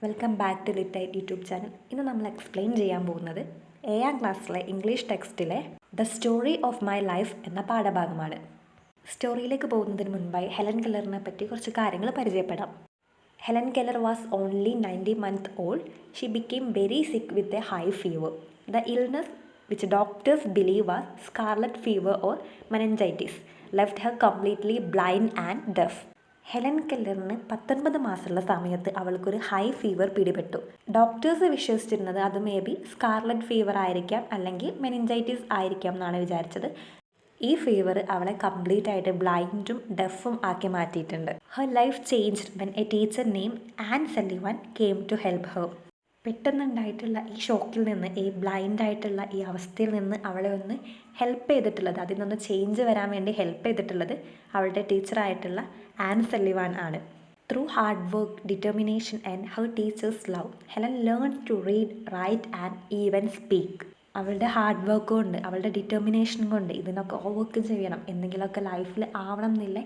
Welcome back to ലിറ്റൈറ്റ് YouTube channel. ഇന്ന് നമ്മൾ എക്സ്പ്ലെയിൻ ചെയ്യാൻ പോകുന്നത് 7ാം ക്ലാസ്സിലെ ഇംഗ്ലീഷ് ടെക്സ്റ്റിലെ the story of my life എന്ന പാഠഭാഗമാണ്. സ്റ്റോറിയിലേക്ക് പോകുന്നതിന് മുൻപായി ഹെലൻ കെല്ലറിനെ പറ്റി കുറച്ച് കാര്യങ്ങൾ പരിചയപ്പെടാം. Helen Keller was only 90 months old. She became very sick with a high fever. The illness, which doctors believe was scarlet fever or meningitis, left her completely blind and deaf. Helen കെല്ലറിന് 19 മാസമുള്ള സമയത്ത് അവൾക്കൊരു high fever പിടിപെട്ടു. Doctors വിശ്വസിച്ചിരുന്നത് അത് may B scarlet fever ആയിരിക്കാം, അല്ലെങ്കിൽ meningitis ആയിരിക്കാം എന്നാണ് വിചാരിച്ചത്. ഈ ഫീവർ അവളെ കംപ്ലീറ്റ് ആയിട്ട് ബ്ലൈൻഡും ഡെഫും ആക്കി മാറ്റിയിട്ടുണ്ട്. Her life changed when a teacher name Ann Sullivan came to help her. പെട്ടെന്നുണ്ടായിട്ടുള്ള ഈ ഷോക്കിൽ നിന്ന്, ഈ ബ്ലൈൻഡ് ആയിട്ടുള്ള ഈ അവസ്ഥയിൽ നിന്ന് അവളെ ഒന്ന് ഹെൽപ്പ് ചെയ്തിട്ടുള്ളത്, അതിൽ നിന്ന് ചേഞ്ച് വരാൻ വേണ്ടി ഹെൽപ്പ് ചെയ്തിട്ടുള്ളത് അവളുടെ ടീച്ചറായിട്ടുള്ള ആൻ സലിവൻ ആണ്. Through hard work, determination and her teachers love, Helen learn to read, write and even speak. അവളുടെ ഹാർഡ് വർക്ക് കൊണ്ട്, അവളുടെ ഡിറ്റർമിനേഷൻ കൊണ്ട് ഇതിനൊക്കെ ഓവർക്ക് ചെയ്യണം, എന്തെങ്കിലുമൊക്കെ ലൈഫിൽ ആവണം എന്നില്ല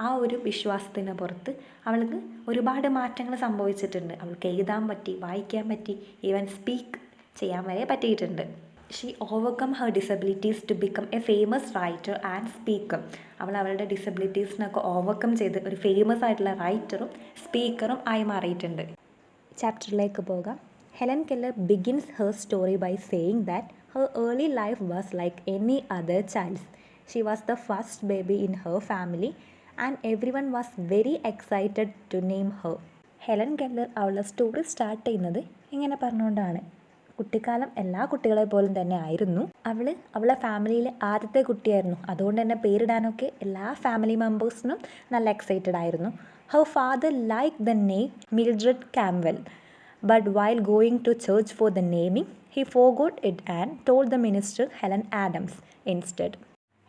ആ ഒരു വിശ്വാസത്തിന് പുറത്ത് അവൾക്ക് ഒരുപാട് മാറ്റങ്ങൾ സംഭവിച്ചിട്ടുണ്ട്. അവൾക്ക് എഴുതാൻ പറ്റി, വായിക്കാൻ പറ്റി, ഈവൻ സ്പീക്ക് ചെയ്യാൻ വരെ പറ്റിയിട്ടുണ്ട്. She overcome her disabilities to become a famous writer and speaker. അവൾ അവളുടെ ഡിസബിലിറ്റീസിനൊക്കെ ഓവർകം ചെയ്ത് ഒരു ഫേമസ് ആയിട്ടുള്ള റൈറ്ററും സ്പീക്കറും ആയി മാറിയിട്ടുണ്ട്. ചാപ്റ്ററിലേക്ക് പോകാം. Helen Keller begins her story by saying that her early life was like any other child's. She was the first baby in her family and everyone was very excited to name her. Helen Keller അവളുടെ story start ചെയ്യുന്നത് ഇങ്ങനെ പറഞ്ഞുകൊണ്ടാണ്. കുട്ടിക്കാലം എല്ലാ കുട്ടികളെ പോലും തന്നെ ആയിരുന്നു. അവളെ ഫാമിലിയിലെ ആദ്യത്തെ കുട്ടിയായിരുന്നു. അതുകൊണ്ട് തന്നെ പേരിടാനൊക്കെ എല്ലാ ഫാമിലി മെമ്പേഴ്സിനും നല്ല എക്സൈറ്റഡ് ആയിരുന്നു. Her father like the name Mildred Campbell. But while going to church for the naming, he forgot it and told the minister Helen Adams instead.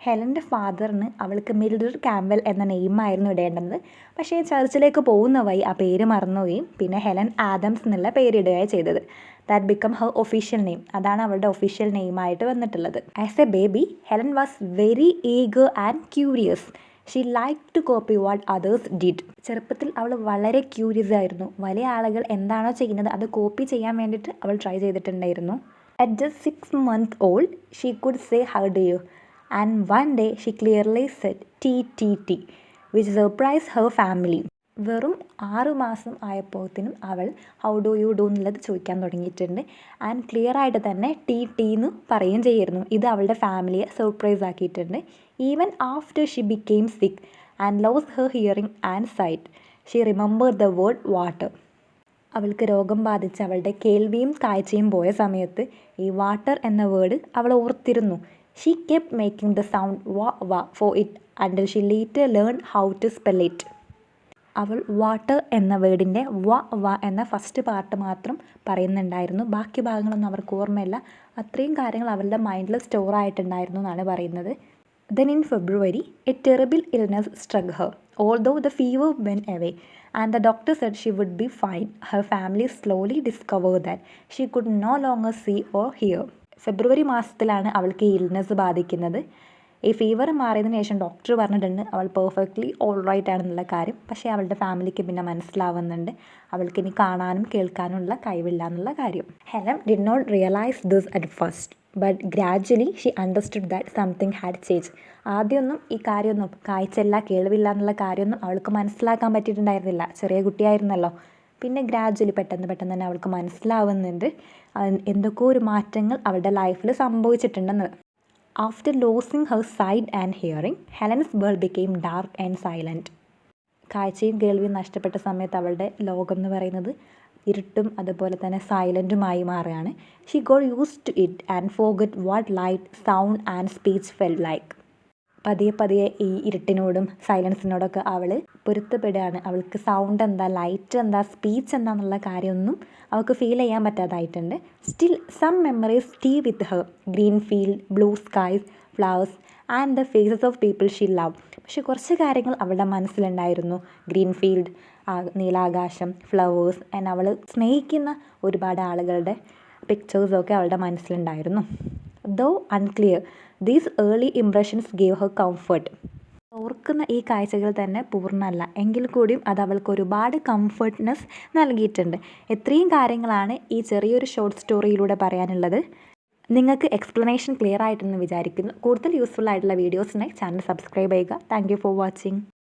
ഹെലൻ്റെ ഫാദറിന് അവൾക്ക് മിൽഡ്രഡ് കാംവെൽ എന്ന നെയിമായിരുന്നു ഇടേണ്ടത്. പക്ഷേ ചർച്ചിലേക്ക് പോകുന്ന വഴി ആ പേര് മറന്നുകയും പിന്നെ ഹെലൻ ആദംസ് എന്നുള്ള പേരിടുകയാണ് ചെയ്തത്. That become her official name. അതാണ് അവളുടെ ഒഫീഷ്യൽ നെയിമായിട്ട് വന്നിട്ടുള്ളത്. As a baby, Helen was very eager and curious. She like to copy what others did. ചെറുപ്പത്തിൽ അവൾ വളരെ ക്യൂരിയസ് ആയിരുന്നു. വലിയ ആളുകൾ എന്താണോ ചെയ്യുന്നത് അത് കോപ്പി ചെയ്യാൻ വേണ്ടിയിട്ട് അവൾ ട്രൈ ചെയ്തിട്ടുണ്ടായിരുന്നു. At just 6 months old, she could say how do you and one day she clearly said tea, which surprise her family. വെറും 6 മാസം ആയപ്പോഴത്തേനും അവൾ ഹൗ ഡു യു ഡു എന്നുള്ളത് ചോദിക്കാൻ തുടങ്ങിയിട്ടുണ്ട്. ആൻഡ് ക്ലിയർ ആയിട്ട് തന്നെ ടി എന്ന് പറയുകയും ചെയ്യായിരുന്നു. ഇത് അവളുടെ ഫാമിലിയെ സർപ്രൈസ് ആക്കിയിട്ടുണ്ട്. Even after she became sick and lose her hearing and sight, she remember the word water. അവൾക്ക് രോഗം ബാധിച്ച് അവളുടെ കേൾവിയും കാഴ്ചയും പോയ സമയത്ത് ഈ വാട്ടർ എന്ന വേർഡ് അവൾ ഓർത്തിരുന്നു. She kept making the sound wa for it until she later learn how to spell it. അവൾ വാട്ടർ എന്ന വേർഡിൻ്റെ വ എന്ന ഫസ്റ്റ് പാർട്ട് മാത്രം പറയുന്നുണ്ടായിരുന്നു. ബാക്കി ഭാഗങ്ങളൊന്നും അവർക്ക് ഓർമ്മയില്ല. അത്രയും കാര്യങ്ങൾ അവളുടെ മൈൻഡിൽ സ്റ്റോർ ആയിട്ടുണ്ടായിരുന്നു എന്നാണ് പറയുന്നത്. Then in February, a terrible illness struck her, although the fever went away and the doctor said she would be fine. Her family slowly discovered that she could no longer see or hear. ഫെബ്രുവരി മാസത്തിലാണ് അവൾക്ക് ഈ illness ബാധിക്കുന്നത്. ഈ fever മാറിയതിനു ശേഷം doctor പറഞ്ഞിട്ടുണ്ട് അവൾ perfectly all right ആണെന്നുള്ള കാര്യം. പക്ഷേ അവളുടെ ഫാമിലിക്ക് പിന്നെ മനസ്സിലാവുന്നുണ്ട് അവൾക്ക് ഇനി കാണാനും കേൾക്കാനുള്ള കഴിവില്ല എന്നുള്ള കാര്യം. Helen did not realise this at first, but gradually she understood that something had change. ആദ്യമൊന്നും ഈ കാര്യമൊന്നും, കാഴ്ചയില്ല കേൾവില്ല എന്നുള്ള കാര്യമൊന്നും അവൾക്ക് മനസ്സിലാക്കാൻ പറ്റിയിട്ടുണ്ടായിരുന്നില്ല. ചെറിയ കുട്ടിയായിരുന്നല്ലോ. പിന്നെ ഗ്രാജ്വലി പെട്ടെന്ന് തന്നെ അവൾക്ക് മനസ്സിലാവുന്നുണ്ട് എന്തൊക്കെ ഒരു മാറ്റങ്ങൾ അവളുടെ ലൈഫിൽ സംഭവിച്ചിട്ടുണ്ടെന്ന്. After losing her sight and hearing, Helen's world became dark and silent. കാഴ്ചയും കേൾവിയും നഷ്ടപ്പെട്ട സമയത്ത് അവളുടെ ലോകം എന്ന് പറയുന്നത് ഇരുട്ടും അതുപോലെ തന്നെ സൈലൻറ്റുമായി മാറുകയാണ്. She got used to it and forget what light, sound and speech felt like. പതിയെ ഈ ഇരുട്ടിനോടും സൈലൻസിനോടൊക്കെ അവൾ പൊരുത്തപ്പെടുകയാണ്. അവൾക്ക് സൗണ്ട് എന്താ, ലൈറ്റ് എന്താ, സ്പീച്ച് എന്താണെന്നുള്ള കാര്യമൊന്നും അവൾക്ക് ഫീൽ ചെയ്യാൻ പറ്റാതായിട്ടുണ്ട്. Still some memories stay with her. Green field, blue skies, flowers and the faces of people she love. പക്ഷെ കുറച്ച് കാര്യങ്ങൾ അവളുടെ മനസ്സിലുണ്ടായിരുന്നു. ഗ്രീൻ ഫീൽഡ്, നീലാകാശം, ഫ്ലവേഴ്സ് ആൻഡ് അവൾ സ്നേഹിക്കുന്ന ഒരുപാട് ആളുകളുടെ പിക്ചേഴ്സൊക്കെ അവളുടെ മനസ്സിലുണ്ടായിരുന്നു. Though unclear, these early impressions gave her comfort. ഓർക്കുന്ന ഈ കാഴ്ചകൾ തന്നെ പൂർണ്ണമല്ല എങ്കിൽ കൂടിയും അത് അവൾക്ക് ഒരുപാട് കംഫർട്ട്നെസ് നൽകിയിട്ടുണ്ട്. ഇത്രയും കാര്യങ്ങളാണ് ഈ ചെറിയൊരു ഷോർട്ട് സ്റ്റോറിയിലൂടെ പറയാനുള്ളത്. നിങ്ങൾക്ക് എക്സ്പ്ലനേഷൻ ക്ലിയർ ആയിട്ടെന്ന് വിചാരിക്കുന്നു. കൂടുതൽ യൂസ്ഫുൾ ആയിട്ടുള്ള വീഡിയോസിനായി ചാനൽ സബ്സ്ക്രൈബ് ചെയ്യുക. Thank you for watching.